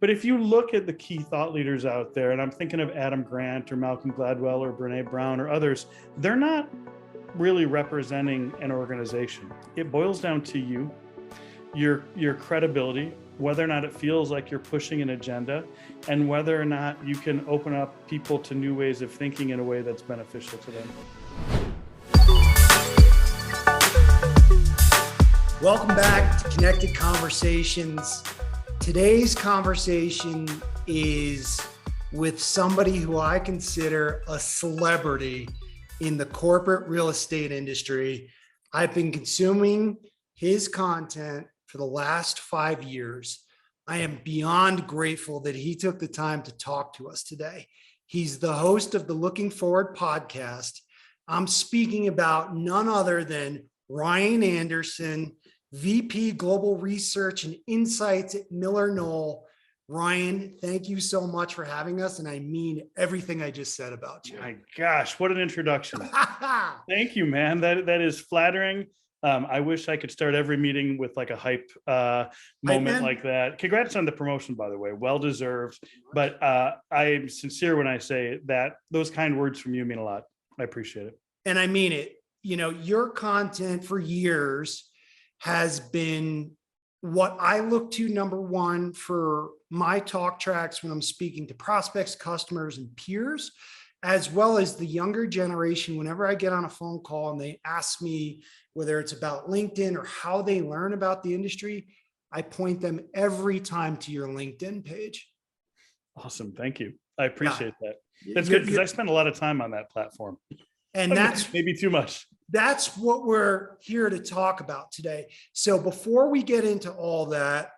But if you look at the key thought leaders out there, and I'm thinking of Adam Grant or Malcolm Gladwell or Brene Brown or others, they're not really representing an organization. It boils down to you, your credibility, whether or not it feels like you're pushing an agenda, and whether or not you can open up people to new ways of thinking in a way that's beneficial to them. Welcome back to Connected Conversations. Today's conversation is with somebody who I consider a celebrity in the corporate real estate industry. I've been consuming his content for the last 5 years. I am beyond grateful that he took the time to talk to us today. He's the host of the Looking Forward podcast. I'm speaking about none other than Ryan Anderson, VP Global Research and Insights at MillerKnoll. Ryan, thank you so much for having us. And I mean everything I just said about you. My gosh, what an introduction. Thank you, man. That is flattering. I wish I could start every meeting with like a hype moment like that. Congrats on the promotion, by the way. Well deserved. But I'm sincere when I say that those kind words from you mean a lot. I appreciate it. And I mean it. You know, your content for years has been what I look to, number one, for my talk tracks when I'm speaking to prospects, customers, and peers, as well as the younger generation. Whenever I get on a phone call and they ask me whether it's about LinkedIn or how they learn about the industry, I point them every time to your LinkedIn page. Awesome. Thank you. I appreciate that. That's good because I spend a lot of time on that platform. And that's maybe too much. That's what we're here to talk about today. So before we get into all that,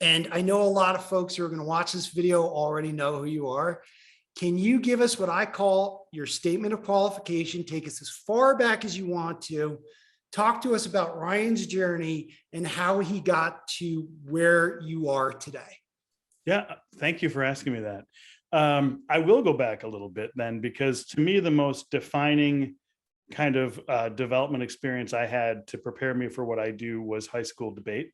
and I know a lot of folks who are going to watch this video already know who you are, can you give us what I call your statement of qualification? Take us as far back as you want to. Talk to us about Ryan's journey and how he got to where you are today. Yeah, thank you for asking me that. I will go back a little bit then, because to me, the most defining kind of development experience I had to prepare me for what I do was high school debate.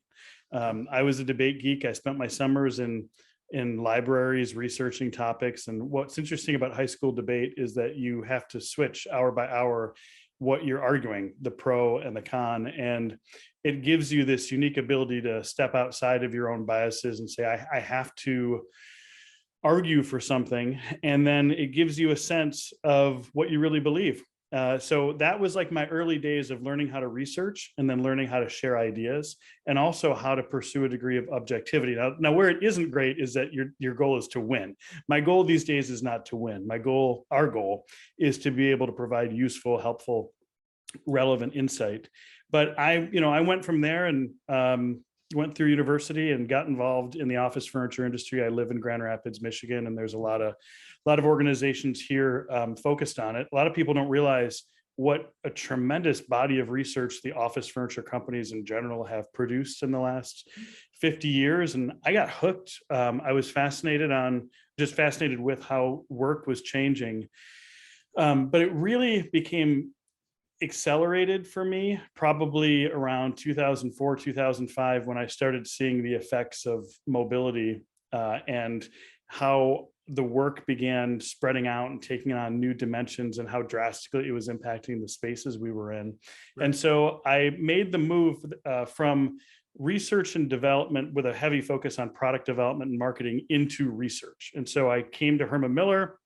I was a debate geek. I spent my summers in libraries researching topics. And what's interesting about high school debate is that you have to switch hour by hour what you're arguing, the pro and the con. And it gives you this unique ability to step outside of your own biases and say, I have to argue for something. And then it gives you a sense of what you really believe. So that was like my early days of learning how to research and then learning how to share ideas and also how to pursue a degree of objectivity. Now where it isn't great is that your goal is to win. My goal these days is not to win. Our goal is to be able to provide useful, helpful, relevant insight. But I went from there and went through university and got involved in the office furniture industry. I live in Grand Rapids, Michigan, and there's a lot of organizations here focused on it. A lot of people don't realize what a tremendous body of research the office furniture companies in general have produced in the last 50 years. And I got hooked. I was fascinated with how work was changing. But it really became accelerated for me probably around 2004, 2005, when I started seeing the effects of mobility and how the work began spreading out and taking on new dimensions and how drastically it was impacting the spaces we were in. Right. And so I made the move from research and development with a heavy focus on product development and marketing into research. And so I came to Herman Miller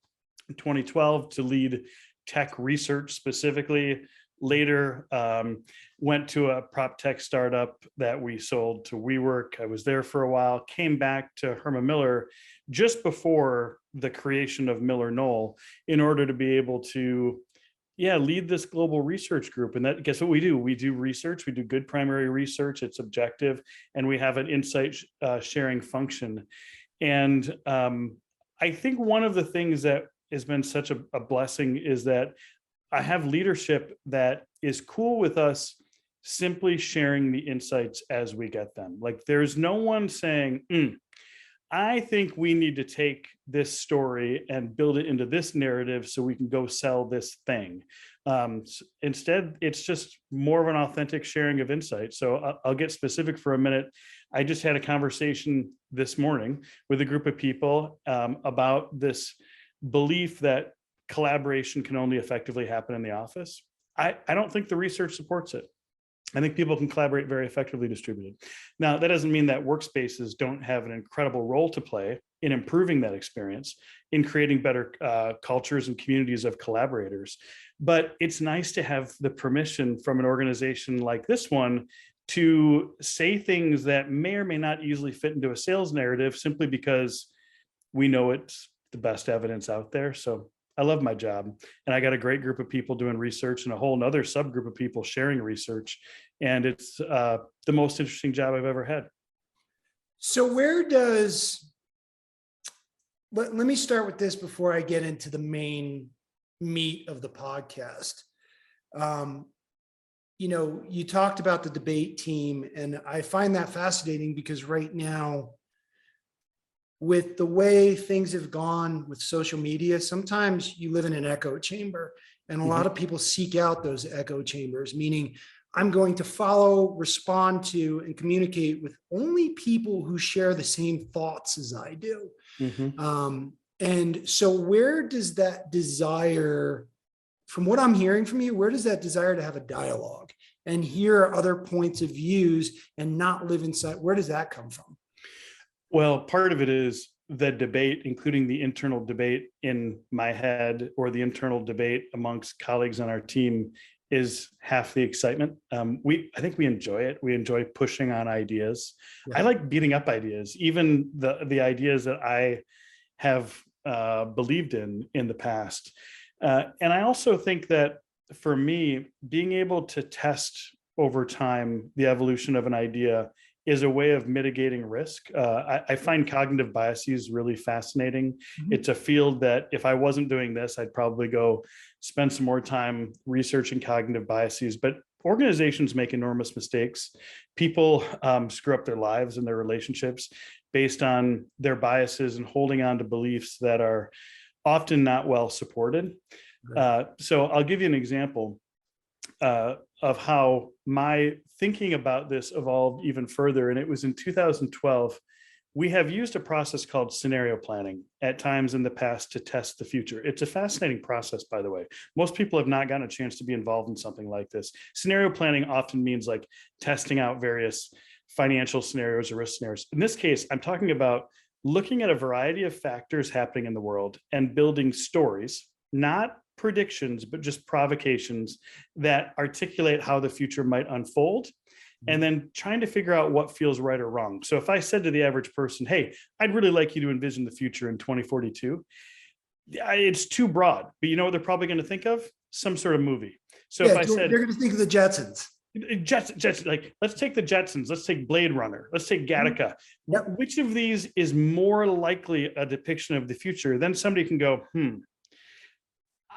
in 2012 to lead tech research specifically. Later, went to a prop tech startup that we sold to WeWork. I was there for a while, came back to Herman Miller just before the creation of MillerKnoll in order to be able to, lead this global research group. And that, guess what we do? We do research. We do good primary research. It's objective. And we have an insight sharing function. And I think one of the things that has been such a blessing is that I have leadership that is cool with us simply sharing the insights as we get them. Like there's no one saying, I think we need to take this story and build it into this narrative so we can go sell this thing. Instead, it's just more of an authentic sharing of insight. So I'll get specific for a minute. I just had a conversation this morning with a group of people about this belief that collaboration can only effectively happen in the office. I don't think the research supports it. I think people can collaborate very effectively distributed. Now, that doesn't mean that workspaces don't have an incredible role to play in improving that experience, in creating better cultures and communities of collaborators. But it's nice to have the permission from an organization like this one to say things that may or may not easily fit into a sales narrative simply because we know it's the best evidence out there. So I love my job, and I got a great group of people doing research and a whole nother subgroup of people sharing research. And it's the most interesting job I've ever had. So let me start with this before I get into the main meat of the podcast. You talked about the debate team, and I find that fascinating because right now, with the way things have gone with social media, sometimes you live in an echo chamber, and a lot of people seek out those echo chambers, meaning I'm going to follow, respond to, and communicate with only people who share the same thoughts as I do. And so where does that desire, from what I'm hearing from you, where does that desire to have a dialogue and hear other points of views and not live inside, where does that come from? Well, part of it is the debate, including the internal debate in my head or the internal debate amongst colleagues on our team, is half the excitement. I think we enjoy it. We enjoy pushing on ideas. I like beating up ideas, even the ideas that I have believed in the past. And I also think that for me, being able to test over time the evolution of an idea is a way of mitigating risk. I find cognitive biases really fascinating. It's a field that if I wasn't doing this, I'd probably go spend some more time researching cognitive biases. But organizations make enormous mistakes. People screw up their lives and their relationships based on their biases and holding on to beliefs that are often not well supported. So I'll give you an example of how my thinking about this evolved even further. And it was in 2012. We have used a process called scenario planning at times in the past to test the future. It's a fascinating process, by the way. Most people have not gotten a chance to be involved in something like this. Scenario planning often means like testing out various financial scenarios or risk scenarios. In this case, I'm talking about looking at a variety of factors happening in the world and building stories, not predictions, but just provocations that articulate how the future might unfold, and then trying to figure out what feels right or wrong. So if I said to the average person, hey, I'd really like you to envision the future in 2042, it's too broad, but you know what they're probably going to think of? Some sort of movie. So if I said, they're going to think of the Jetsons. Jets, like, let's take the Jetsons, let's take Blade Runner, let's take Gattaca. Which of these is more likely a depiction of the future? Then somebody can go,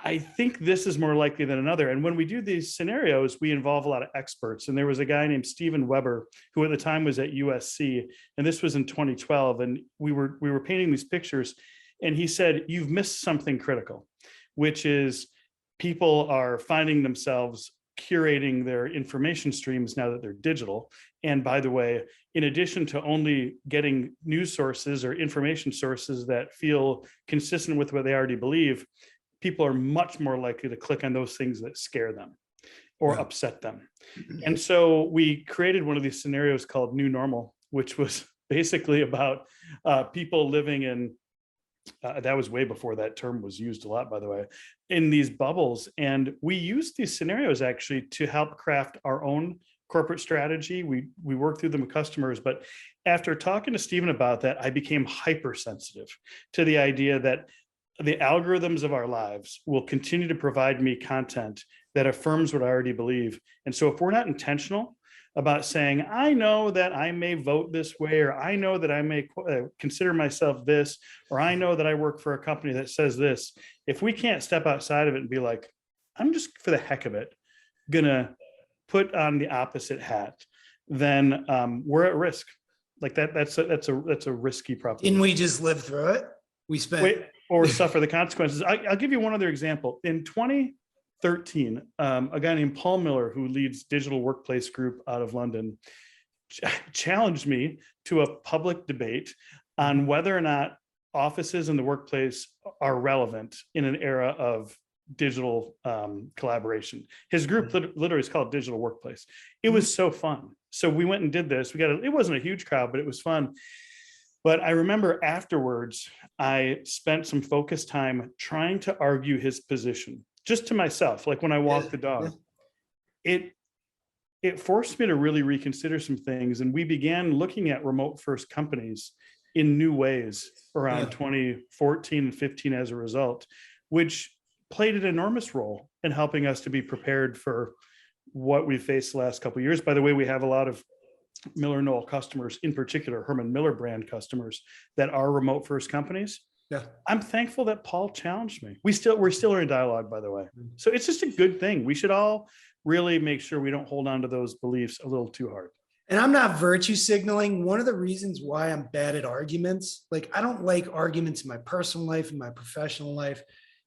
I think this is more likely than another. And when we do these scenarios, we involve a lot of experts. And there was a guy named Steven Weber, who at the time was at USC, and this was in 2012. And we were painting these pictures, and he said, you've missed something critical, which is people are finding themselves curating their information streams now that they're digital. And by the way, in addition to only getting news sources or information sources that feel consistent with what they already believe, people are much more likely to click on those things that scare them or upset them. And so we created one of these scenarios called New Normal, which was basically about people living in, that was way before that term was used a lot, by the way, in these bubbles. And we used these scenarios actually to help craft our own corporate strategy. We worked through them with customers, but after talking to Stephen about that, I became hypersensitive to the idea that the algorithms of our lives will continue to provide me content that affirms what I already believe. And so if we're not intentional about saying, I know that I may vote this way, or I know that I may consider myself this, or I know that I work for a company that says this, if we can't step outside of it and be like, I'm just for the heck of it, gonna put on the opposite hat, then we're at risk. Like that's a risky proposition. Didn't we just live through it? We spent or suffer the consequences. I'll give you one other example. In 2013, a guy named Paul Miller, who leads Digital Workplace Group out of London, challenged me to a public debate on whether or not offices in the workplace are relevant in an era of digital collaboration. His group literally is called Digital Workplace. It was so fun. So we went and did this. It wasn't a huge crowd, but it was fun. But I remember afterwards, I spent some focused time trying to argue his position just to myself, like when I walked the dog. It forced me to really reconsider some things. And we began looking at remote first companies in new ways around 2014 and 15 as a result, which played an enormous role in helping us to be prepared for what we faced the last couple of years. By the way, we have a lot of MillerKnoll customers, in particular Herman Miller brand customers, that are remote first companies. Yeah. I'm thankful that Paul challenged me. We're still in dialogue, by the way. So it's just a good thing. We should all really make sure we don't hold on to those beliefs a little too hard. And I'm not virtue signaling. One of the reasons why I'm bad at arguments, like I don't like arguments in my personal life, in my professional life.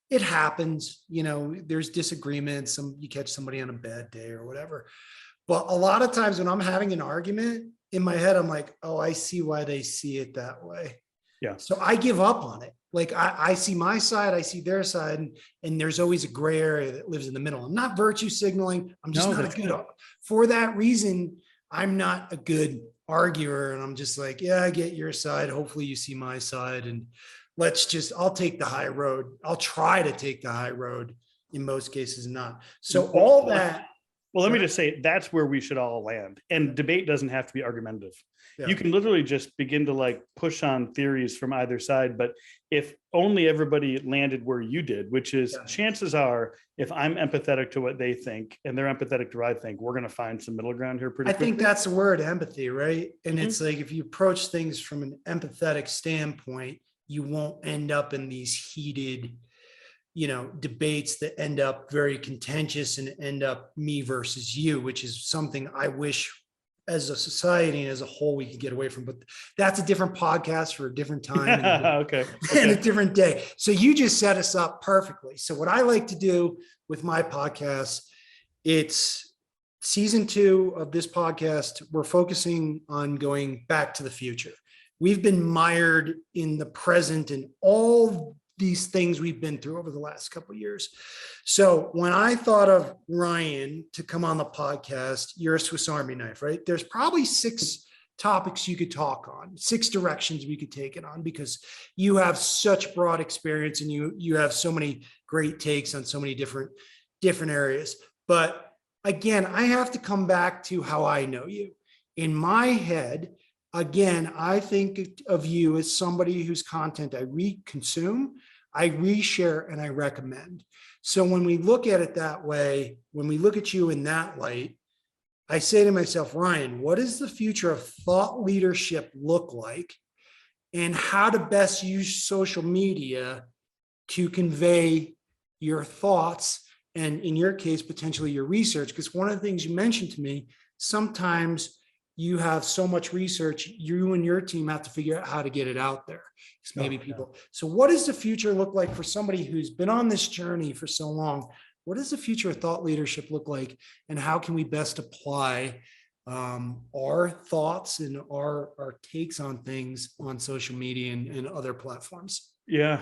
It happens, there's disagreements. You catch somebody on a bad day or whatever. But a lot of times when I'm having an argument in my head, I'm like, oh, I see why they see it that way. Yeah. So I give up on it. Like I see my side, I see their side, and there's always a gray area that lives in the middle. I'm not virtue signaling. I'm just not a good, for that reason, I'm not a good arguer. And I'm just like, yeah, I get your side. Hopefully you see my side. And I'll take the high road. I'll try to take the high road in most cases, not. So all that. Well, let me just say that's where we should all land. And debate doesn't have to be argumentative. Yeah. You can literally just begin to push on theories from either side. But if only everybody landed where you did, which is chances are, if I'm empathetic to what they think and they're empathetic to what I think, we're going to find some middle ground here pretty quickly. I think that's the word, empathy, right? And it's like, if you approach things from an empathetic standpoint, you won't end up in these heated, debates that end up very contentious and end up me versus you, which is something I wish as a society and as a whole we could get away from. But that's a different podcast for a different time and a different day. So you just set us up perfectly. So what I like to do with my podcast, it's season 2 of this podcast. We're focusing on going back to the future. We've been mired in the present and all these things we've been through over the last couple of years. So when I thought of Ryan to come on the podcast, you're a Swiss Army knife, right? There's probably 6 topics you could talk on, 6 directions we could take it on, because you have such broad experience and you have so many great takes on so many different areas. But again, I have to come back to how I know you. In my head, again, I think of you as somebody whose content I consume, I reshare, and I recommend. So when we look at it that way, when we look at you in that light, I say to myself, Ryan, what does the future of thought leadership look like? And how to best use social media to convey your thoughts, and in your case, potentially your research? Because one of the things you mentioned to me, sometimes you have so much research, you and your team have to figure out how to get it out there. Maybe people. So what does the future look like for somebody who's been on this journey for so long? What does the future of thought leadership look like? And how can we best apply our thoughts and our takes on things on social media and other platforms? Yeah.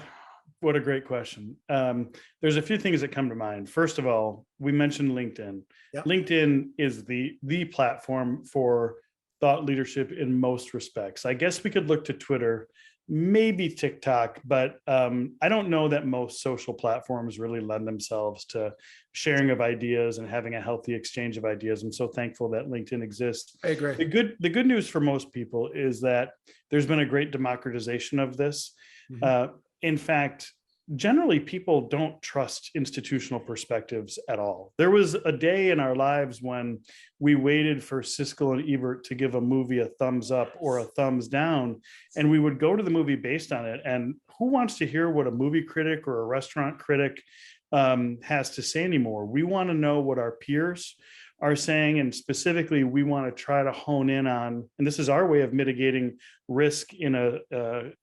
What a great question. There's a few things that come to mind. First of all, we mentioned LinkedIn. Yep. LinkedIn is the platform for thought leadership in most respects. I guess we could look to Twitter, maybe TikTok, but I don't know that most social platforms really lend themselves to sharing of ideas and having a healthy exchange of ideas. I'm so thankful that LinkedIn exists. I agree. The good news for most people is that there's been a great democratization of this. Mm-hmm. In fact, generally, people don't trust institutional perspectives at all. There was a day in our lives when we waited for Siskel and Ebert to give a movie a thumbs up or a thumbs down, and we would go to the movie based on it. And who wants to hear what a movie critic or a restaurant critic has to say anymore? We want to know what our peers are saying, and specifically, we want to try to hone in on, and this is our way of mitigating risk in a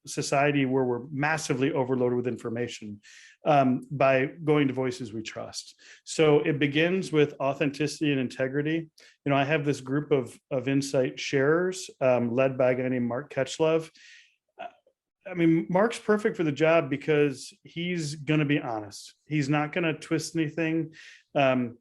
society where we're massively overloaded with information, by going to voices we trust. So it begins with authenticity and integrity. I have this group of insight sharers, led by a guy named Mark Ketchlove. I mean, Mark's perfect for the job because he's going to be honest. He's not going to twist anything. And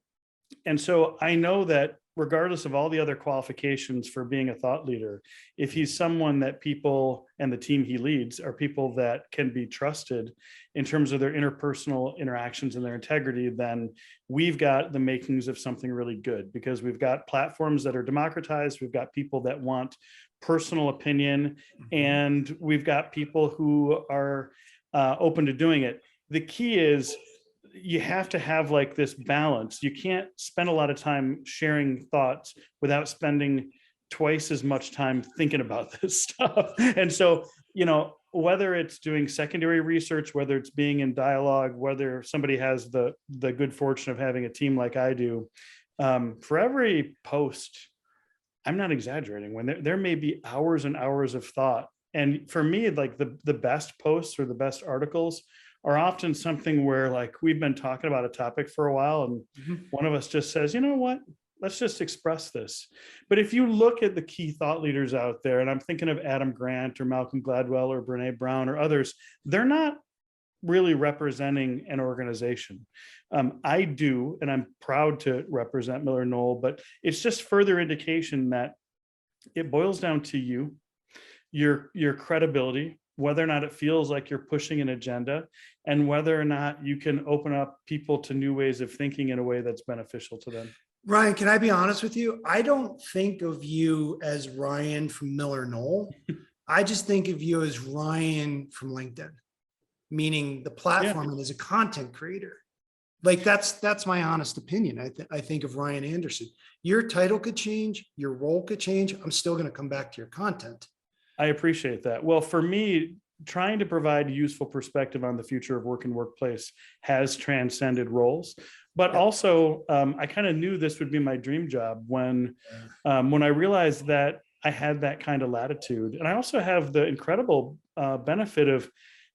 so I know that regardless of all the other qualifications for being a thought leader, if he's someone that people and the team he leads are people that can be trusted in terms of their interpersonal interactions and their integrity, then we've got the makings of something really good, because we've got platforms that are democratized. We've got people that want personal opinion, and we've got people who are open to doing it. The key is you have to have like this balance. You can't spend a lot of time sharing thoughts without spending twice as much time thinking about this stuff. And so, whether it's doing secondary research, whether it's being in dialogue, whether somebody has the good fortune of having a team like I do, for every post, I'm not exaggerating, when there may be hours and hours of thought. And for me, like the best posts or the best articles are often something where like we've been talking about a topic for a while and one of us just says, you know what, let's just express this. But if you look at the key thought leaders out there, and I'm thinking of Adam Grant or Malcolm Gladwell or Brene Brown or others, they're not really representing an organization. I do, and I'm proud to represent MillerKnoll, but it's just further indication that it boils down to you, your credibility, whether or not it feels like you're pushing an agenda, and whether or not you can open up people to new ways of thinking in a way that's beneficial to them. Ryan, can I be honest with you? I don't think of you as Ryan from MillerKnoll. I just think of you as Ryan from LinkedIn, meaning the platform and as a content creator. Like that's my honest opinion. I think of Ryan Anderson. Your title could change, your role could change. I'm still going to come back to your content. I appreciate that. Well, for me, trying to provide useful perspective on the future of work and workplace has transcended roles. But also, I kind of knew this would be my dream job when I realized that I had that kind of latitude. And I also have the incredible benefit of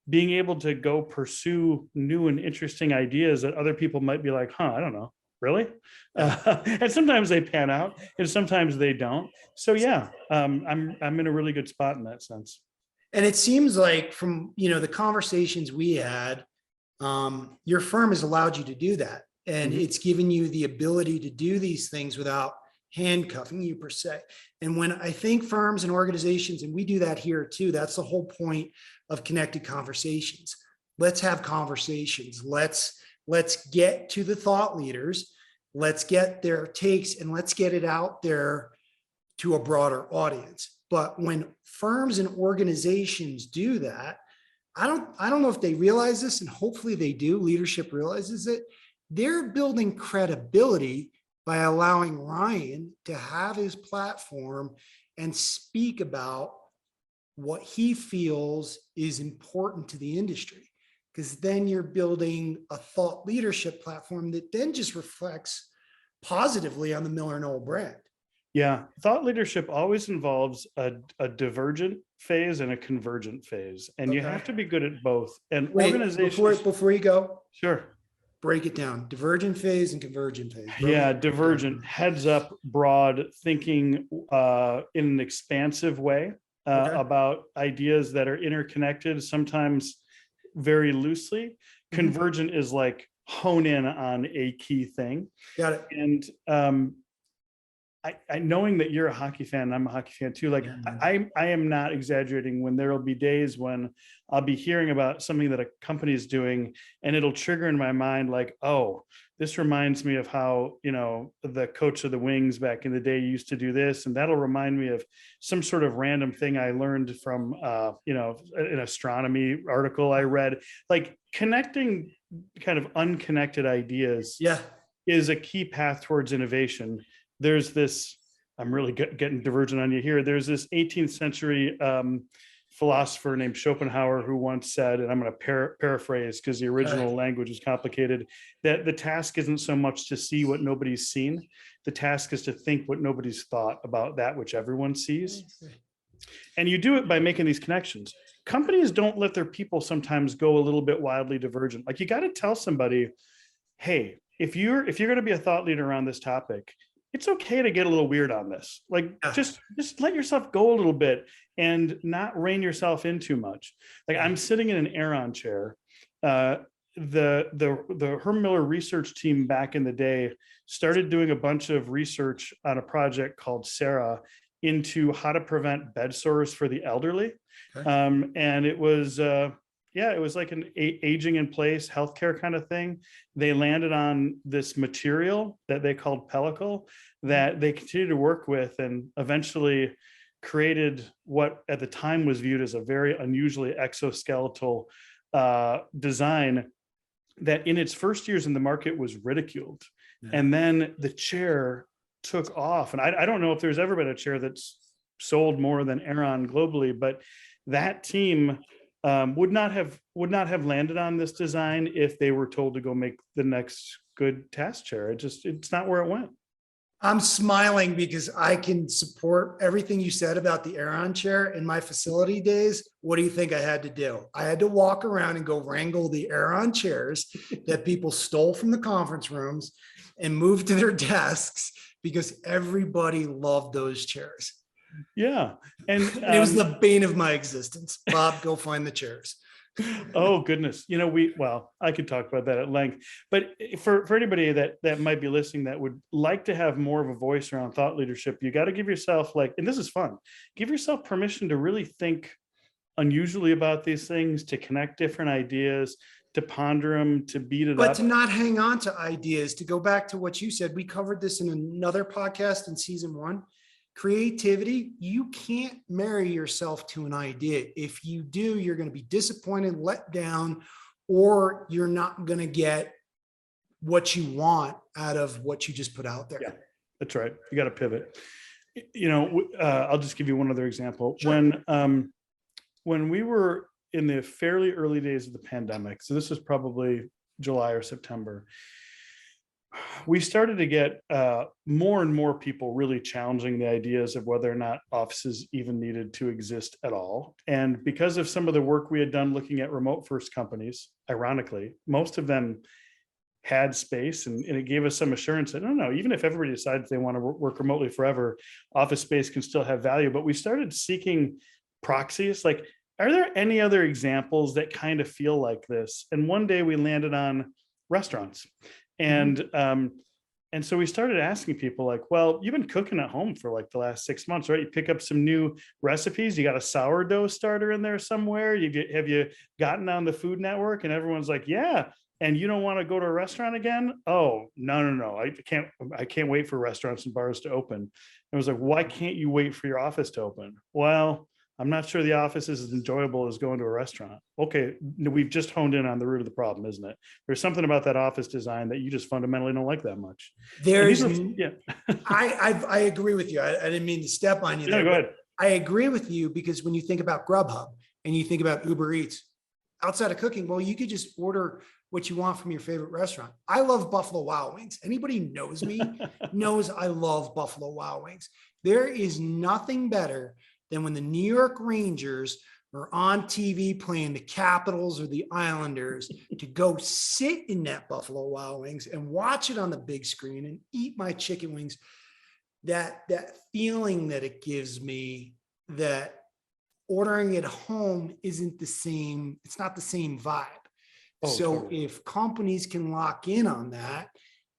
being able to go pursue new and interesting ideas that other people might be like, I don't know. Really? And sometimes they pan out and sometimes they don't. So yeah, I'm in a really good spot in that sense. And it seems like from, the conversations we had, your firm has allowed you to do that. And it's given you the ability to do these things without handcuffing you per se. And when I think firms and organizations, and we do that here too, that's the whole point of connected conversations. Let's have conversations. Let's get to the thought leaders. Let's get their takes and let's get it out there to a broader audience. But when firms and organizations do that, I don't know if they realize this, and hopefully they do, leadership realizes it. They're building credibility by allowing Ryan to have his platform and speak about what he feels is important to the industry. Because then you're building a thought leadership platform that then just reflects positively on the MillerKnoll brand. Yeah, thought leadership always involves a divergent phase and a convergent phase, and you have to be good at both. And organizations, before you go, sure, break it down: divergent phase and convergent phase. Divergent, heads up, broad thinking in an expansive way about ideas that are interconnected, sometimes very loosely. Convergent is like hone in on a key thing. Got it. And I knowing that you're a hockey fan, and I'm a hockey fan too. Like I am not exaggerating when there will be days when I'll be hearing about something that a company is doing, and it'll trigger in my mind like, oh, this reminds me of how the coach of the Wings back in the day used to do this, and that'll remind me of some sort of random thing I learned from an astronomy article I read. Like connecting kind of unconnected ideas is a key path towards innovation. There's this, I'm really getting divergent on you here. There's this 18th century philosopher named Schopenhauer who once said, and I'm going to paraphrase because the original language is complicated, that the task isn't so much to see what nobody's seen. The task is to think what nobody's thought about that which everyone sees. And you do it by making these connections. Companies don't let their people sometimes go a little bit wildly divergent. Like, you got to tell somebody, hey, if you're going to be a thought leader on this topic, it's okay to get a little weird on this. Like, just let yourself go a little bit and not rein yourself in too much. Like, I'm sitting in an Aeron chair. The Herm Miller research team back in the day started doing a bunch of research on a project called Sarah into how to prevent bed sores for the elderly. And it was, it was like an aging in place healthcare kind of thing. They landed on this material that they called pellicle that they continued to work with, and eventually created what at the time was viewed as a very unusually exoskeletal design that in its first years in the market was ridiculed. And then the chair took off. And I don't know if there's ever been a chair that's sold more than Aeron globally, but that team would not have landed on this design if they were told to go make the next good task chair. It's not where it went. I'm smiling because I can support everything you said about the Aeron chair. In my facility days, what do you think I had to do? I had to walk around and go wrangle the Aeron chairs that people stole from the conference rooms and move to their desks because everybody loved those chairs. Yeah. And it was the bane of my existence. Bob, go find the chairs. Oh goodness. I could talk about that at length, but for anybody that might be listening that would like to have more of a voice around thought leadership, you got to give yourself, and this is fun, give yourself permission to really think unusually about these things, to connect different ideas, to ponder them, to beat it up. But to not hang on to ideas, to go back to what you said, we covered this in another podcast in season 1. Creativity, you can't marry yourself to an idea. If you do, you're going to be disappointed, let down, or you're not going to get what you want out of what you just put out there. Yeah, that's right. You got to pivot. I'll just give you one other example. Sure. When we were in the fairly early days of the pandemic, so this was probably July or September, we started to get more and more people really challenging the ideas of whether or not offices even needed to exist at all. And because of some of the work we had done looking at remote first companies, ironically, most of them had space, and it gave us some assurance that no, even if everybody decides they want to work remotely forever, office space can still have value. But we started seeking proxies. Like, are there any other examples that kind of feel like this? And one day we landed on restaurants. And so we started asking people, like, well, you've been cooking at home for like the last 6 months, right? You pick up some new recipes. You got a sourdough starter in there somewhere. Have you gotten on the Food Network? And everyone's like, yeah. And you don't want to go to a restaurant again? Oh, no. I can't wait for restaurants and bars to open. I was like, why can't you wait for your office to open? Well, I'm not sure the office is as enjoyable as going to a restaurant. Okay, we've just honed in on the root of the problem, isn't it? There's something about that office design that you just fundamentally don't like that much. I agree with you. I didn't mean to step on you. No, go ahead. I agree with you because when you think about Grubhub and you think about Uber Eats, outside of cooking, well, you could just order what you want from your favorite restaurant. I love Buffalo Wild Wings. Anybody who knows me knows I love Buffalo Wild Wings. There is nothing better than when the New York Rangers are on TV playing the Capitals or the Islanders, to go sit in that Buffalo Wild Wings and watch it on the big screen and eat my chicken wings. That feeling that it gives me, that ordering at home isn't the same. It's not the same vibe. So totally. If companies can lock in on that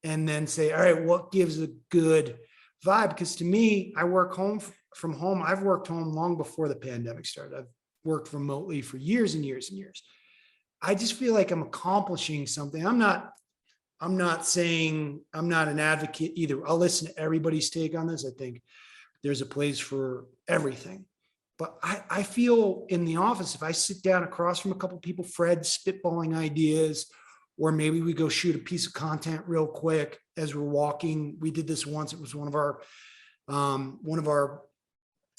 and then say, all right, what gives a good vibe? Because to me, I work from home. I've worked home long before the pandemic started. I've worked remotely for years and years and years. I just feel like I'm accomplishing something. I'm not saying I'm not an advocate either. I'll listen to everybody's take on this. I think there's a place for everything. But I feel in the office, if I sit down across from a couple of people, Fred spitballing ideas, or maybe we go shoot a piece of content real quick as we're walking. We did this once. It was one of our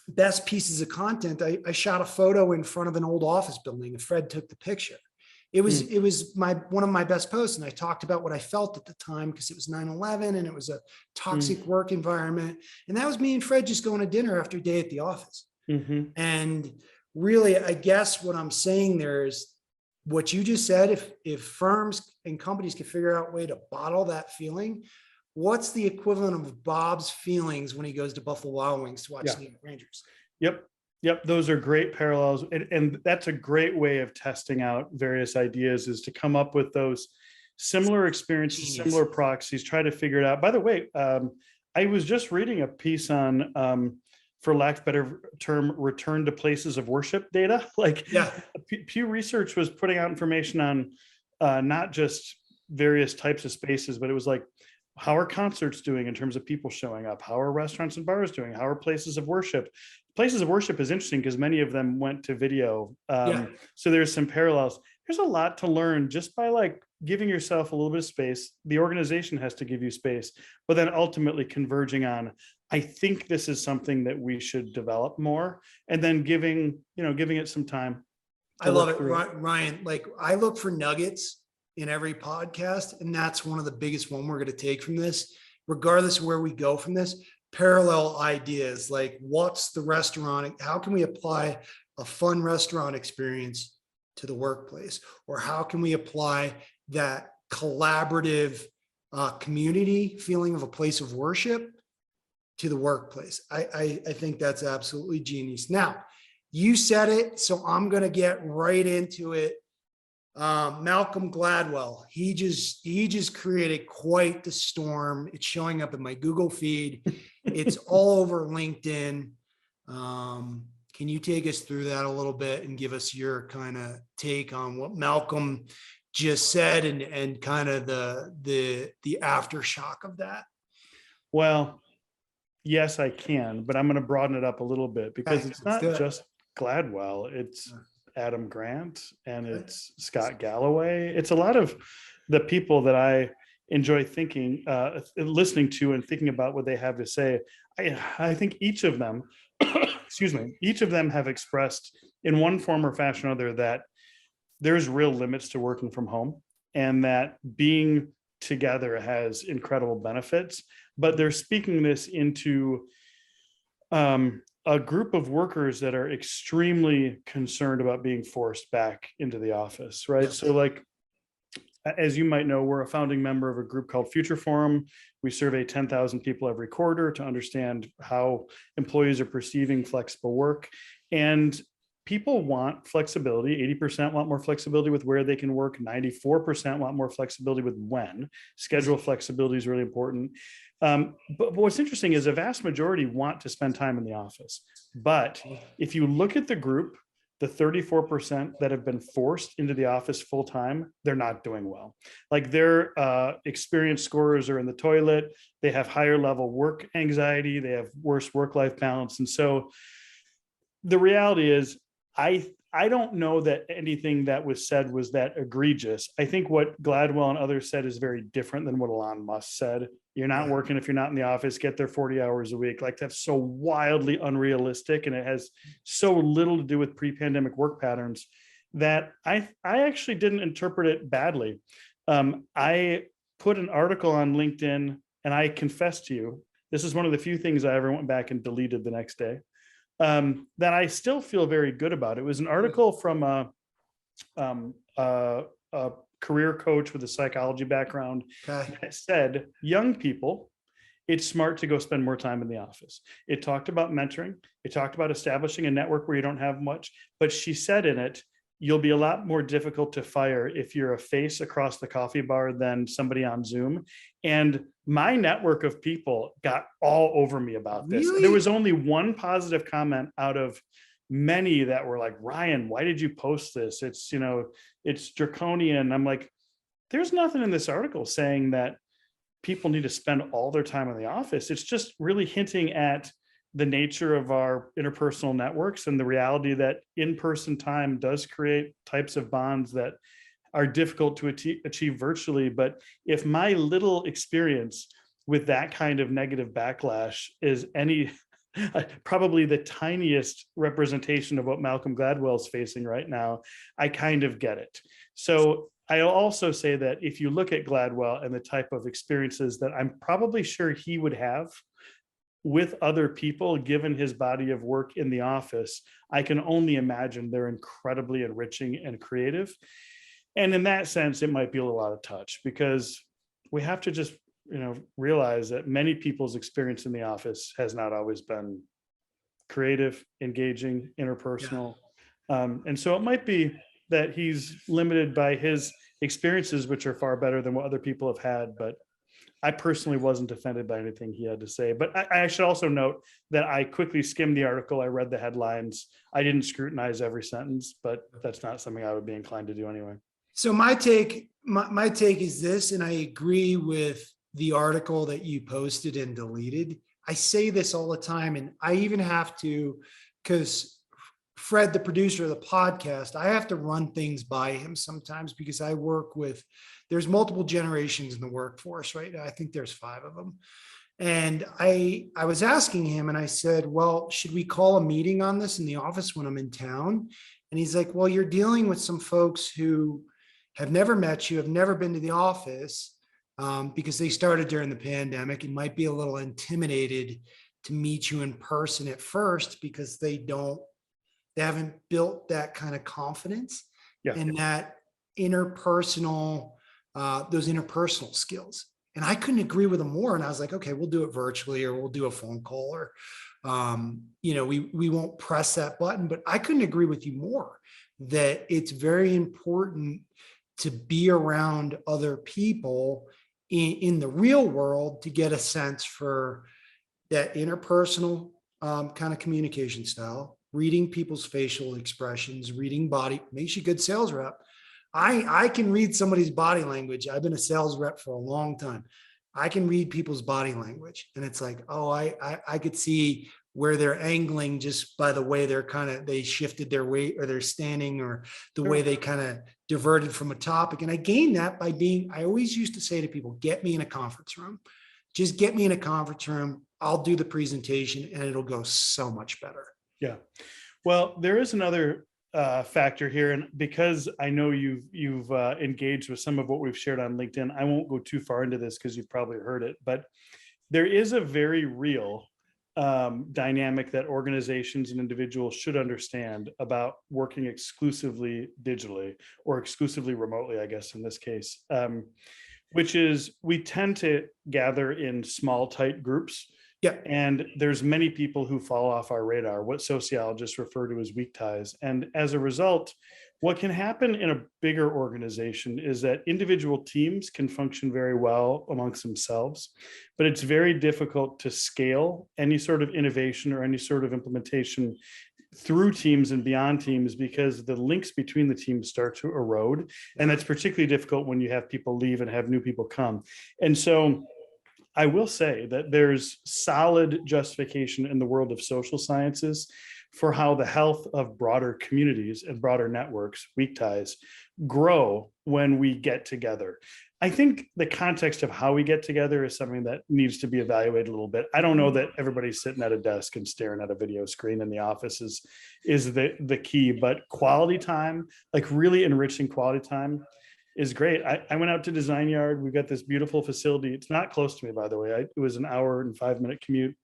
best pieces of content. I shot a photo in front of an old office building and Fred took the picture. It was Mm, one of my best posts. And I talked about what I felt at the time because it was 9/11 and it was a mm, toxic work environment. And that was me and Fred just going to dinner after a day at the office. mhm. And really, I guess what I'm saying there is what you just said. If firms and companies can figure out a way to bottle that feeling, what's the equivalent of Bob's feelings when he goes to Buffalo Wild Wings to watch Yeah. the New York Rangers? Yep. Yep. Those are great parallels. And that's a great way of testing out various ideas, is to come up with those similar experiences, Genius. similar proxies, try to figure it out. By the way, I was just reading a piece on, for lack of a better term, return to places of worship data. Like Yeah, Pew Research was putting out information on not just various types of spaces, but it was like, how are concerts doing in terms of people showing up? How are restaurants and bars doing? How are places of worship? Places of worship is interesting because many of them went to video. yeah. So there's some parallels. There's a lot to learn just by like giving yourself a little bit of space. The organization has to give you space, but then ultimately converging on, I think this is something that we should develop more, and then giving it some time I to love work it, through it. Ryan. Like I look for nuggets in every podcast, and that's one of the biggest one we're going to take from this, regardless of where we go from this. Parallel ideas, like what's the restaurant? How can we apply a fun restaurant experience to the workplace, or how can we apply that collaborative community feeling of a place of worship to the workplace? I think that's absolutely genius. Now, you said it, so I'm going to get right into it. Malcolm Gladwell, he just created quite the storm. It's showing up in my Google feed. It's all over LinkedIn. Can you take us through that a little bit and give us your kind of take on what Malcolm just said and kind of the aftershock of that? Well, yes, I can, but I'm going to broaden it up a little bit, because Okay, it's let's do not it. just Gladwell, it's Yeah. Adam Grant and Okay. it's Scott Galloway. It's a lot of the people that I enjoy listening to and thinking about what they have to say. I think each of them, excuse me, each of them have expressed in one form or fashion or other that there's real limits to working from home, and that being together has incredible benefits. But they're speaking this into a group of workers that are extremely concerned about being forced back into the office, right? Yes. So, like, as you might know, we're a founding member of a group called Future Forum. We survey 10,000 people every quarter to understand how employees are perceiving flexible work. And people want flexibility. 80% want more flexibility with where they can work. 94% want more flexibility with when. Schedule flexibility is really important. But what's interesting is a vast majority want to spend time in the office. But if you look at the group, the 34% that have been forced into the office full time, they're not doing well. Like their experience scores are in the toilet. They have higher level work anxiety. They have worse work-life balance. And so the reality is, I don't know that anything that was said was that egregious. I think what Gladwell and others said is very different than what Elon Musk said. You're not working if you're not in the office, get there 40 hours a week. Like, that's so wildly unrealistic, and it has so little to do with pre-pandemic work patterns that I actually didn't interpret it badly. I put an article on LinkedIn, and I confess to you, this is one of the few things I ever went back and deleted the next day, that I still feel very good about. It was an article from a career coach with a psychology background Okay. that said, young people, it's smart to go spend more time in the office. It talked about mentoring. It talked about establishing a network where you don't have much, but she said in it, you'll be a lot more difficult to fire if you're a face across the coffee bar than somebody on Zoom. And my network of people got all over me about this. Really? There was only one positive comment out of many that were like, Ryan, why did you post this? It's, it's draconian. I'm like, there's nothing in this article saying that people need to spend all their time in the office. It's just really hinting at the nature of our interpersonal networks and the reality that in-person time does create types of bonds that are difficult to achieve virtually. But if my little experience with that kind of negative backlash is any probably the tiniest representation of what Malcolm Gladwell's facing right now, I kind of get it. So I'll also say that if you look at Gladwell and the type of experiences that I'm probably sure he would have with other people, given his body of work in the office, I can only imagine they're incredibly enriching and creative. And in that sense, it might be a little out of touch, because we have to just, realize that many people's experience in the office has not always been creative, engaging, interpersonal. And so it might be that he's limited by his experiences, which are far better than what other people have had. But I personally wasn't offended by anything he had to say. But I should also note that I quickly skimmed the article. I read the headlines. I didn't scrutinize every sentence, but that's not something I would be inclined to do anyway. So my take is this, and I agree with the article that you posted and deleted. I say this all the time, and I even have to, because Fred, the producer of the podcast, I have to run things by him sometimes, because I work with, there's multiple generations in the workforce, right? I think there's 5 of them. And I was asking him, and I said, well, should we call a meeting on this in the office when I'm in town? And he's like, well, you're dealing with some folks who have never met you, have never been to the office, because they started during the pandemic, and might be a little intimidated to meet you in person at first, because they haven't built that kind of confidence and that interpersonal, those interpersonal skills. And I couldn't agree with him more. And I was like, okay, we'll do it virtually, or we'll do a phone call, or, we won't press that button. But I couldn't agree with you more, that it's very important to be around other people in the real world to get a sense for that interpersonal kind of communication style, reading people's facial expressions, reading body, makes you a good sales rep. I can read somebody's body language. I've been a sales rep for a long time. I can read people's body language, and it's like, oh, I could see where they're angling just by the way they shifted their weight, or they're standing, or the way they kind of diverted from a topic. And I gained that by I always used to say to people, get me in a conference room, just get me in a conference room. I'll do the presentation, and it'll go so much better. Yeah. Well, there is another factor here. And because I know you've engaged with some of what we've shared on LinkedIn, I won't go too far into this because you've probably heard it, but there is a very real dynamic that organizations and individuals should understand about working exclusively digitally, or exclusively remotely, I guess, in this case, which is we tend to gather in small, tight groups. Yeah. And there's many people who fall off our radar, what sociologists refer to as weak ties. And as a result, what can happen in a bigger organization is that individual teams can function very well amongst themselves, but it's very difficult to scale any sort of innovation or any sort of implementation through teams and beyond teams, because the links between the teams start to erode. And that's particularly difficult when you have people leave and have new people come. And so I will say that there's solid justification in the world of social sciences for how the health of broader communities and broader networks, weak ties, grow when we get together. I think the context of how we get together is something that needs to be evaluated a little bit. I don't know that everybody's sitting at a desk and staring at a video screen in the office is the key, but quality time, like really enriching quality time, is great. I went out to Design Yard. We've got this beautiful facility. It's not close to me, by the way. It was an hour and 5-minute commute.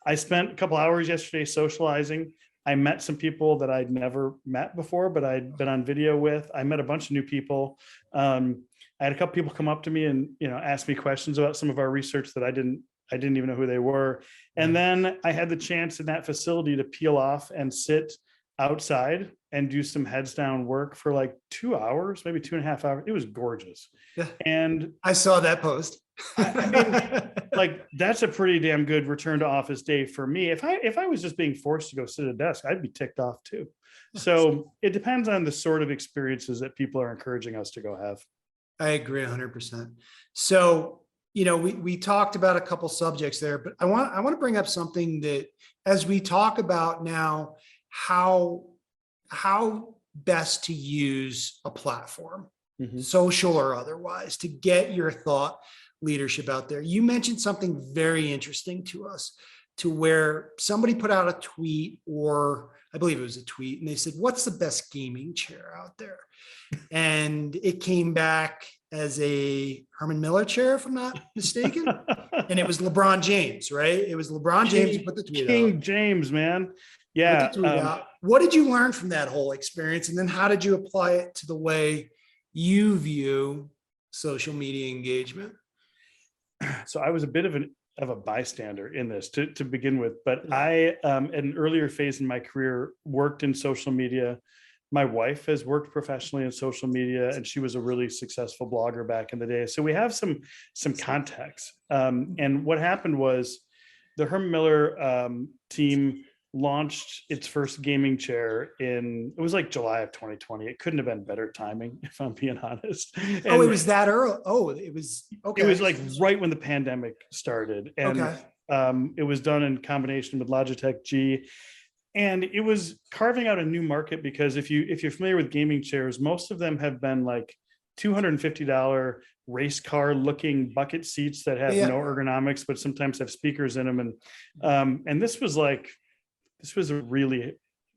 I spent a couple hours yesterday socializing. I met some people that I'd never met before, but I'd been on video with. I met a bunch of new people. I had a couple people come up to me and ask me questions about some of our research that I didn't even know who they were. And then I had the chance in that facility to peel off and sit outside and do some heads down work for like 2 hours, maybe 2.5 hours. It was gorgeous. Yeah. And I saw that post. I mean, like, that's a pretty damn good return to office day for me. If I was just being forced to go sit at a desk, I'd be ticked off too. So it depends on the sort of experiences that people are encouraging us to go have. I agree 100%. So, we talked about a couple subjects there, but I want to bring up something that, as we talk about now, how best to use a platform, social or otherwise, to get your thought leadership out there. You mentioned something very interesting to us, to where somebody put out a tweet, or I believe it was a tweet, and they said, what's the best gaming chair out there? And it came back as a Herman Miller chair, if I'm not mistaken. And it was LeBron James, right? It was LeBron James who put the tweet out. King James, man. Yeah. Put the tweet out. What did you learn from that whole experience? And then how did you apply it to the way you view social media engagement? So I was a bit of a bystander in this to begin with, but I, at an earlier phase in my career, worked in social media. My wife has worked professionally in social media, and she was a really successful blogger back in the day. So we have some context. And what happened was the Herman Miller team launched its first gaming chair it was like July of 2020. It couldn't have been better timing, if I'm being honest. And it was that early. Oh, it was okay. It was like right when the pandemic started. And it was done in combination with Logitech G. And it was carving out a new market, because if you're familiar with gaming chairs, most of them have been like $250 race car looking bucket seats that have no ergonomics, but sometimes have speakers in them. And this was a really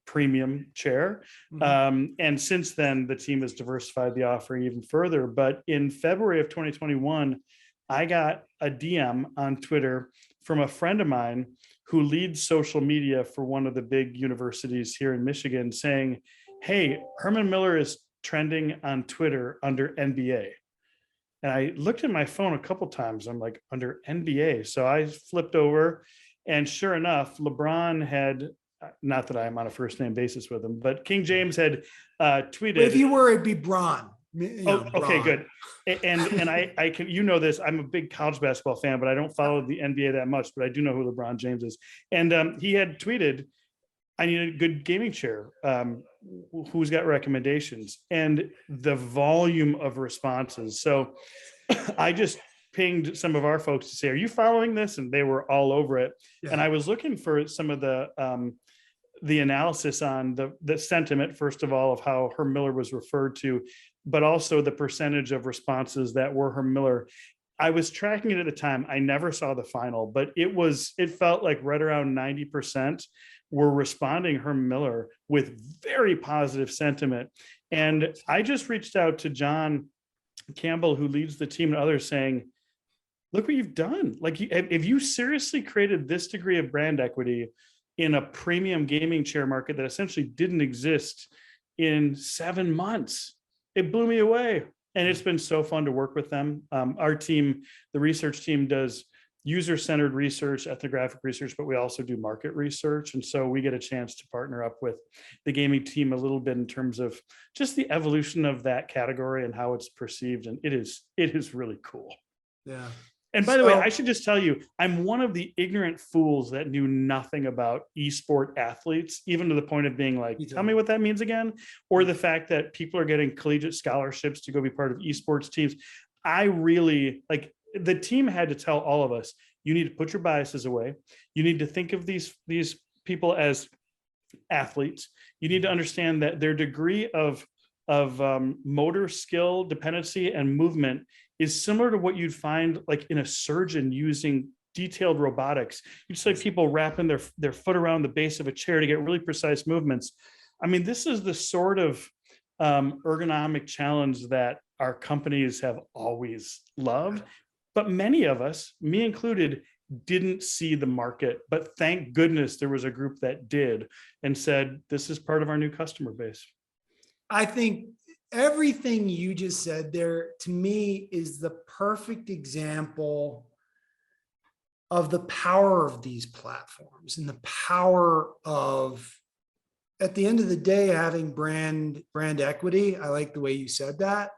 premium chair. And since then, the team has diversified the offering even further. But in February of 2021, I got a DM on Twitter from a friend of mine who leads social media for one of the big universities here in Michigan, saying, hey, Herman Miller is trending on Twitter under NBA. And I looked at my phone a couple of times. I'm like, under NBA. So I flipped over, and sure enough, LeBron had, not that I'm on a first name basis with him, but King James had tweeted. But if you were, it'd be Bron. Okay, good. And I can, you know this, I'm a big college basketball fan, but I don't follow the NBA that much, but I do know who LeBron James is. And he had tweeted, I need a good gaming chair. Who's got recommendations? And the volume of responses. So I just pinged some of our folks to say, are you following this? And they were all over it. Yeah. And I was looking for some of the analysis on the sentiment, first of all, of how Herman Miller was referred to, but also the percentage of responses that were Herman Miller. I was tracking it at the time. I never saw the final, but it felt like right around 90% were responding Herman Miller with very positive sentiment. And I just reached out to John Campbell, who leads the team, and others, saying, look what you've done. Like, if you seriously created this degree of brand equity in a premium gaming chair market that essentially didn't exist in 7 months, it blew me away. And it's been so fun to work with them. Our team, the research team, does user-centered research, ethnographic research, but we also do market research. And so we get a chance to partner up with the gaming team a little bit in terms of just the evolution of that category and how it's perceived. And it is really cool. Yeah. And by the way, I should just tell you, I'm one of the ignorant fools that knew nothing about esport athletes, even to the point of being like, tell me what that means again, or the fact that people are getting collegiate scholarships to go be part of esports teams. I really, like, the team had to tell all of us, you need to put your biases away. You need to think of these people as athletes. You need to understand that their degree of motor skill, dependency, and movement is similar to what you'd find like in a surgeon using detailed robotics. You just like people wrapping their foot around the base of a chair to get really precise movements. I mean, this is the sort of ergonomic challenge that our companies have always loved. But many of us, me included, didn't see the market. But thank goodness there was a group that did and said, this is part of our new customer base. I think everything you just said there, to me, is the perfect example of the power of these platforms and the power of, at the end of the day, having brand equity. I like the way you said that,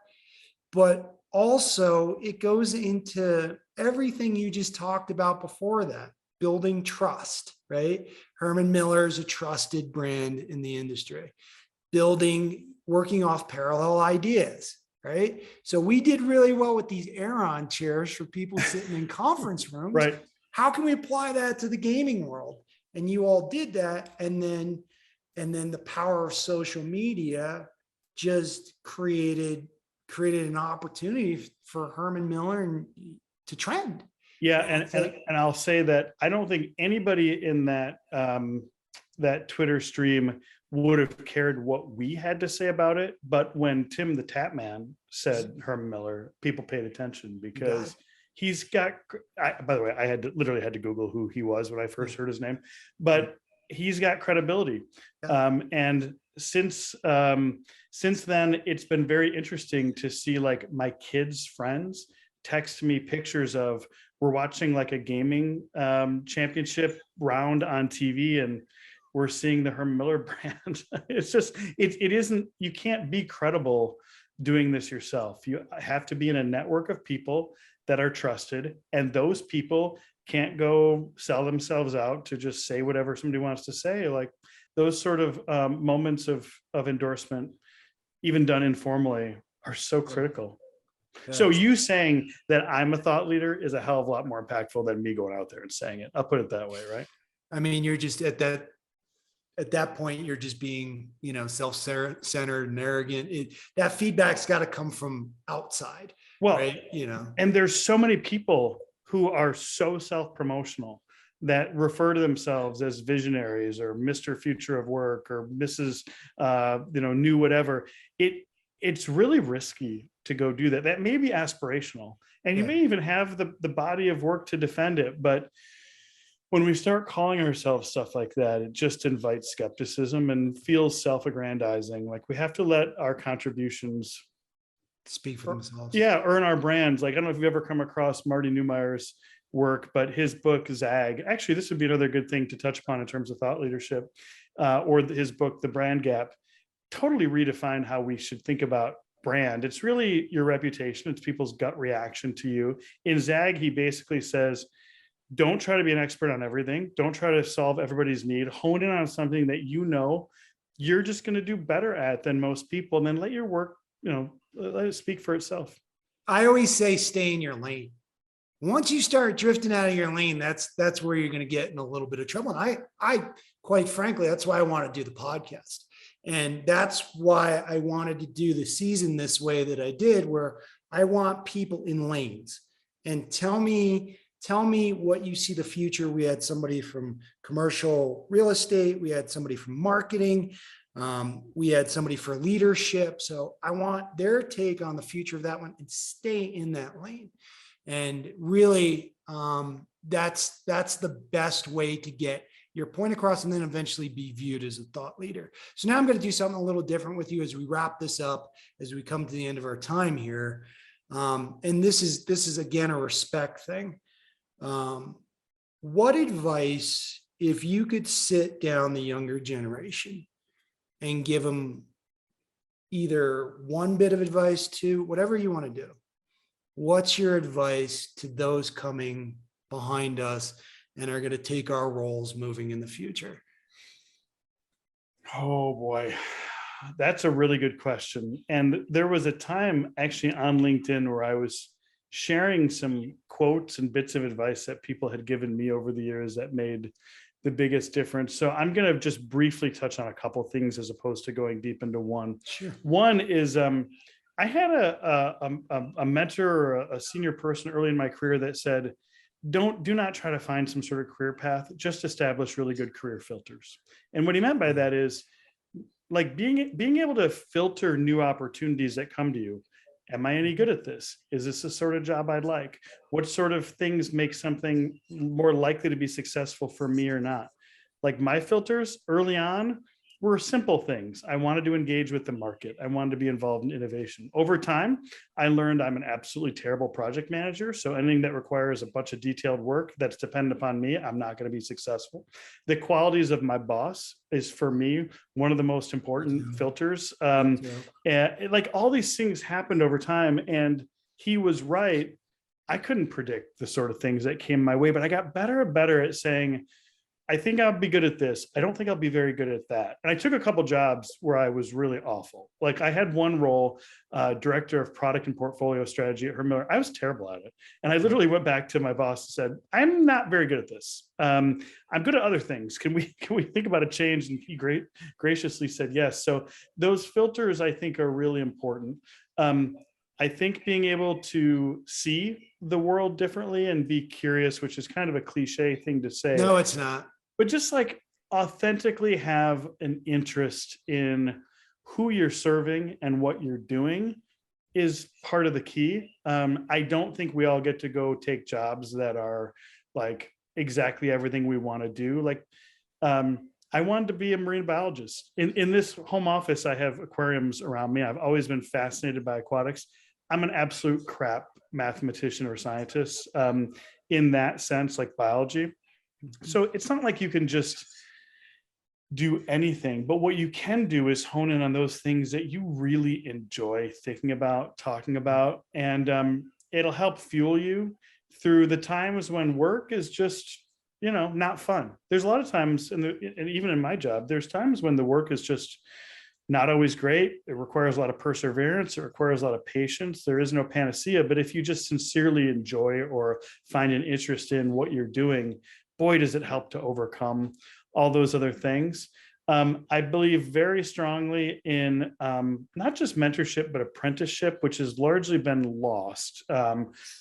but also it goes into everything you just talked about before that, building trust, right? Herman Miller is a trusted brand in the industry. Working off parallel ideas, right? So we did really well with these Aeron chairs for people sitting in conference rooms. Right. How can we apply that to the gaming world? And you all did that. And then the power of social media just created an opportunity for Herman Miller to trend. Yeah, and I'll say that I don't think anybody in that Twitter stream would have cared what we had to say about it. But when Tim the Tap Man said Herman Miller, people paid attention because he's got. By the way, I literally had to Google who he was when I first heard his name, but he's got credibility. And since then, it's been very interesting to see like my kids' friends text me pictures of we're watching like a gaming championship round on TV and we're seeing the Herman Miller brand. It's just, it isn't, you can't be credible doing this yourself. You have to be in a network of people that are trusted, and those people can't go sell themselves out to just say whatever somebody wants to say. Like those sort of moments of endorsement, even done informally, are so critical. So you saying that I'm a thought leader is a hell of a lot more impactful than me going out there and saying it. I'll put it that way, right? I mean, you're just at that point, you're just being, self-centered and arrogant. That feedback's got to come from outside. Well, right? And there's so many people who are so self-promotional that refer to themselves as visionaries or Mr. Future of Work or Mrs. New whatever. It's really risky to go do that. That may be aspirational, and you may even have the body of work to defend it. But when we start calling ourselves stuff like that, it just invites skepticism and feels self-aggrandizing. Like we have to let our contributions speak for themselves. Yeah, earn our brands. Like I don't know if you've ever come across Marty Neumeier's work, but his book Zag. Actually, this would be another good thing to touch upon in terms of thought leadership, or his book The Brand Gap. Totally redefine how we should think about brand. It's really your reputation. It's people's gut reaction to you. In Zag, he basically says, don't try to be an expert on everything. Don't try to solve everybody's need. Hone in on something that you're just going to do better at than most people, and then let your work, let it speak for itself. I always say stay in your lane. Once you start drifting out of your lane, that's where you're going to get in a little bit of trouble. And I quite frankly, that's why I want to do the podcast. And that's why I wanted to do the season this way that I did, where I want people in lanes. And tell me what you see the future. We had somebody from commercial real estate. We had somebody from marketing. We had somebody for leadership. So I want their take on the future of that one and stay in that lane. And really, that's the best way to get your point across and then eventually be viewed as a thought leader. So now I'm going to do something a little different with you as we wrap this up, as we come to the end of our time here. And this is again, a respect thing. What advice, if you could sit down the younger generation and give them either one bit of advice, to whatever you want to do, what's your advice to those coming behind us and are going to take our roles moving in the future? Oh boy, that's a really good question. And there was a time actually on LinkedIn where I was sharing some quotes and bits of advice that people had given me over the years that made the biggest difference. So I'm going to just briefly touch on a couple things as opposed to going deep into one. Sure. One is I had a mentor or a senior person early in my career that said, do not try to find some sort of career path, just establish really good career filters. And what he meant by that is like being able to filter new opportunities that come to you. Am I any good at this? Is this the sort of job I'd like? What sort of things make something more likely to be successful for me or not? Like my filters early on were simple things. I wanted to engage with the market. I wanted to be involved in innovation. Over time, I learned I'm an absolutely terrible project manager. So anything that requires a bunch of detailed work that's dependent upon me, I'm not going to be successful. The qualities of my boss is, for me, one of the most important filters. And like all these things happened over time, and he was right. I couldn't predict the sort of things that came my way, but I got better and better at saying, I think I'll be good at this. I don't think I'll be very good at that. And I took a couple jobs where I was really awful. Like I had one role, director of product and portfolio strategy at Herman Miller. I was terrible at it. And I literally went back to my boss and said, I'm not very good at this. I'm good at other things. Can we think about a change? And he graciously said yes. So those filters, I think, are really important. I think being able to see the world differently and be curious, which is kind of a cliche thing to say, No, it's not. but just like authentically have an interest in who you're serving and what you're doing is part of the key. I don't think we all get to go take jobs that are like exactly everything we want to do. Like, I wanted to be a marine biologist. In this home office, I have aquariums around me. I've always been fascinated by aquatics. I'm an absolute crap mathematician or scientist, in that sense, like biology. So it's not like you can just do anything, but what you can do is hone in on those things that you really enjoy thinking about, talking about, and it'll help fuel you through the times when work is just, not fun. There's a lot of times, and even in my job, there's times when the work is just not always great. It requires a lot of perseverance. It requires a lot of patience. There is no panacea, but if you just sincerely enjoy or find an interest in what you're doing, boy, does it help to overcome all those other things. I believe very strongly in not just mentorship, but apprenticeship, which has largely been lost.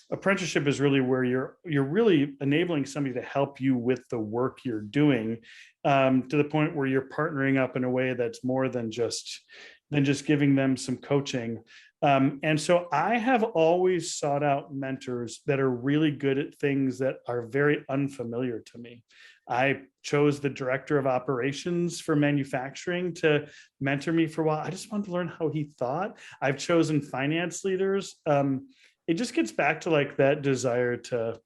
Apprenticeship is really where you're really enabling somebody to help you with the work you're doing, to the point where you're partnering up in a way that's more than just giving them some coaching. And so I have always sought out mentors that are really good at things that are very unfamiliar to me. I chose the director of operations for manufacturing to mentor me for a while. I just wanted to learn how he thought. I've chosen finance leaders. It just gets back to like that desire to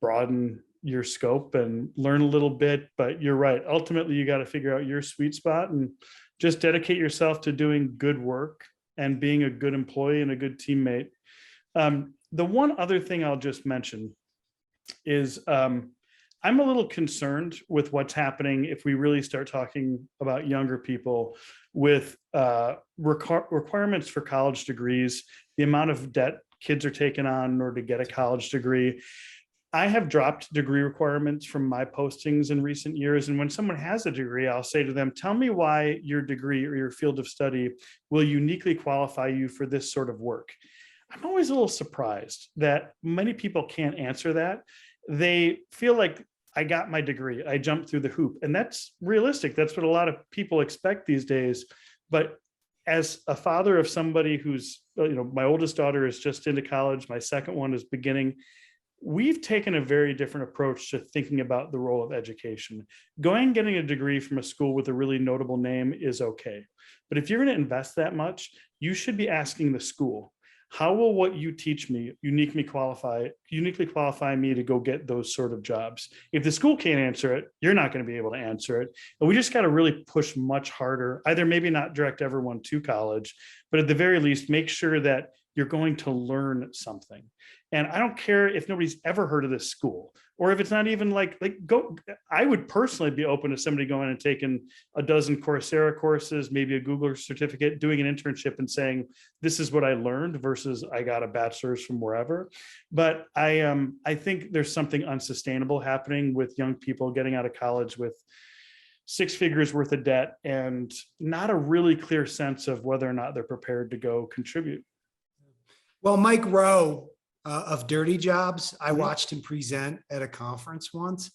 broaden your scope and learn a little bit. But you're right. Ultimately, you got to figure out your sweet spot and just dedicate yourself to doing good work and being a good employee and a good teammate. The one other thing I'll just mention is I'm a little concerned with what's happening if we really start talking about younger people with requirements for college degrees, the amount of debt kids are taking on in order to get a college degree. I have dropped degree requirements from my postings in recent years. And when someone has a degree, I'll say to them, tell me why your degree or your field of study will uniquely qualify you for this sort of work. I'm always a little surprised that many people can't answer that. They feel like I got my degree, I jumped through the hoop. And that's realistic. That's what a lot of people expect these days. But as a father of somebody who's, my oldest daughter is just into college, my second one is beginning, we've taken a very different approach to thinking about the role of education. Going and getting a degree from a school with a really notable name is okay. But if you're going to invest that much, you should be asking the school, how will what you teach me uniquely qualify me to go get those sort of jobs? If the school can't answer it, you're not going to be able to answer it. And we just got to really push much harder, either maybe not direct everyone to college, but at the very least, make sure that you're going to learn something. And I don't care if nobody's ever heard of this school, or if it's not even go. I would personally be open to somebody going and taking a dozen Coursera courses, maybe a Google certificate, doing an internship and saying, this is what I learned versus I got a bachelor's from wherever. But I think there's something unsustainable happening with young people getting out of college with 6 figures worth of debt and not a really clear sense of whether or not they're prepared to go contribute. Well, Mike Rowe of Dirty Jobs, I watched him present at a conference once,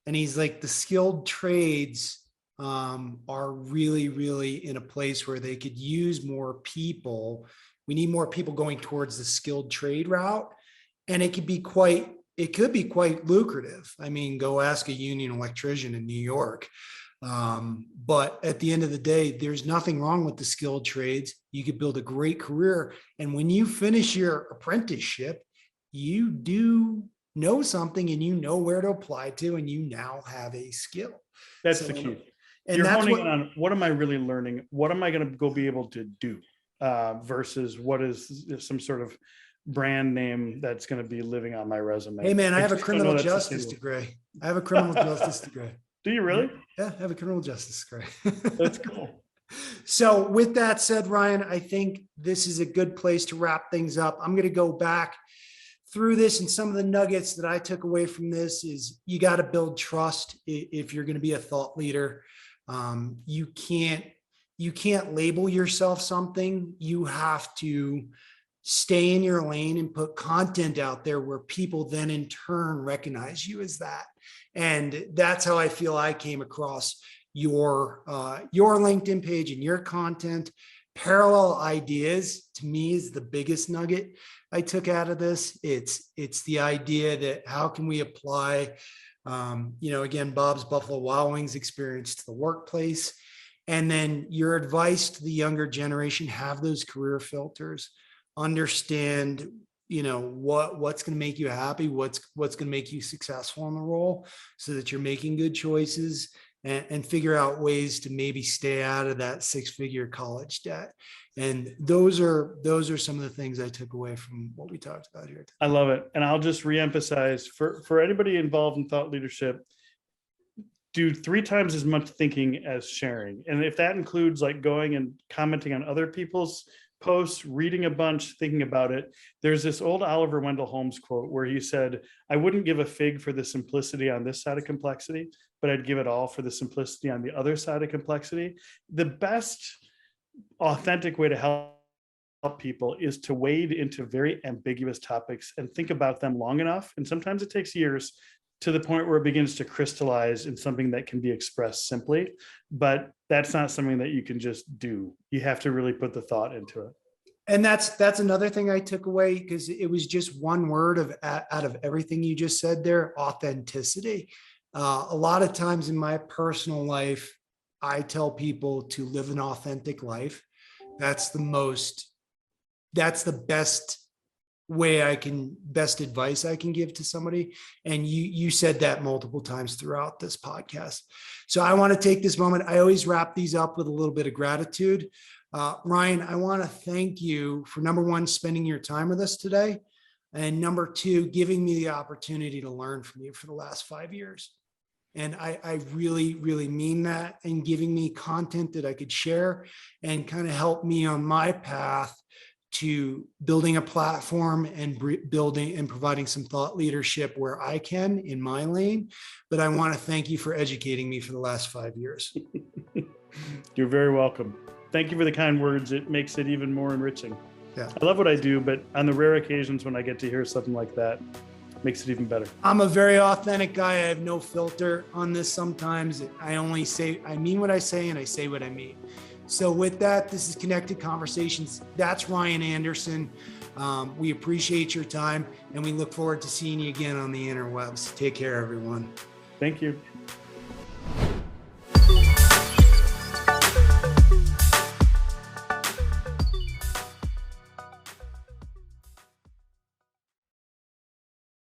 and he's like, the skilled trades are really, really in a place where they could use more people. We need more people going towards the skilled trade route, and it could be quite lucrative. I mean, go ask a union electrician in New York. But at the end of the day, there's nothing wrong with the skilled trades. You could build a great career. And when you finish your apprenticeship, you do know something and you know where to apply to, and you now have a skill. That's the key. And you're that's honing in on what am I really learning? What am I going to go be able to do versus what is some sort of brand name that's going to be living on my resume. Hey man, I have a criminal justice degree. Do you really? Yeah, I have a criminal justice degree. That's cool. So with that said, Ryan, I think this is a good place to wrap things up. I'm going to go back through this, and some of the nuggets that I took away from this is you got to build trust if you're going to be a thought leader. You can't label yourself something. You have to stay in your lane and put content out there where people then in turn recognize you as that. And that's how I feel I came across your LinkedIn page and your content. Parallel ideas to me is the biggest nugget I took out of this. It's the idea that how can we apply, again, Bob's Buffalo Wild Wings experience to the workplace. And then your advice to the younger generation, have those career filters, understand, what's going to make you happy, what's going to make you successful in the role so that you're making good choices, and figure out ways to maybe stay out of that 6-figure college debt. And those are some of the things I took away from what we talked about here. I love it. And I'll just reemphasize for anybody involved in thought leadership, do 3 times as much thinking as sharing. And if that includes like going and commenting on other people's posts, reading a bunch, thinking about it. There's this old Oliver Wendell Holmes quote where he said, I wouldn't give a fig for the simplicity on this side of complexity, but I'd give it all for the simplicity on the other side of complexity. The best authentic way to help people is to wade into very ambiguous topics and think about them long enough. And sometimes it takes years to the point where it begins to crystallize in something that can be expressed simply, but that's not something that you can just do. You have to really put the thought into it. And that's another thing I took away, because it was just one word out of everything you just said there: authenticity. A lot of times in my personal life, I tell people to live an authentic life. That's the best advice I can give to somebody. And you said that multiple times throughout this podcast. So I want to take this moment. I always wrap these up with a little bit of gratitude. Ryan, I want to thank you for, number one, spending your time with us today. And number two, giving me the opportunity to learn from you for the last 5 years. And I really, really mean that, and giving me content that I could share and kind of help me on my path to building a platform and building and providing some thought leadership where I can in my lane. But I want to thank you for educating me for the last 5 years. You're very welcome. Thank you for the kind words. It makes it even more enriching. Yeah. I love what I do, but on the rare occasions when I get to hear something like that, it makes it even better. I'm a very authentic guy. I have no filter on this sometimes. I mean what I say, and I say what I mean. So with that, this is Connected Conversations. That's Ryan Anderson. We appreciate your time, and we look forward to seeing you again on the interwebs. Take care, everyone. Thank you.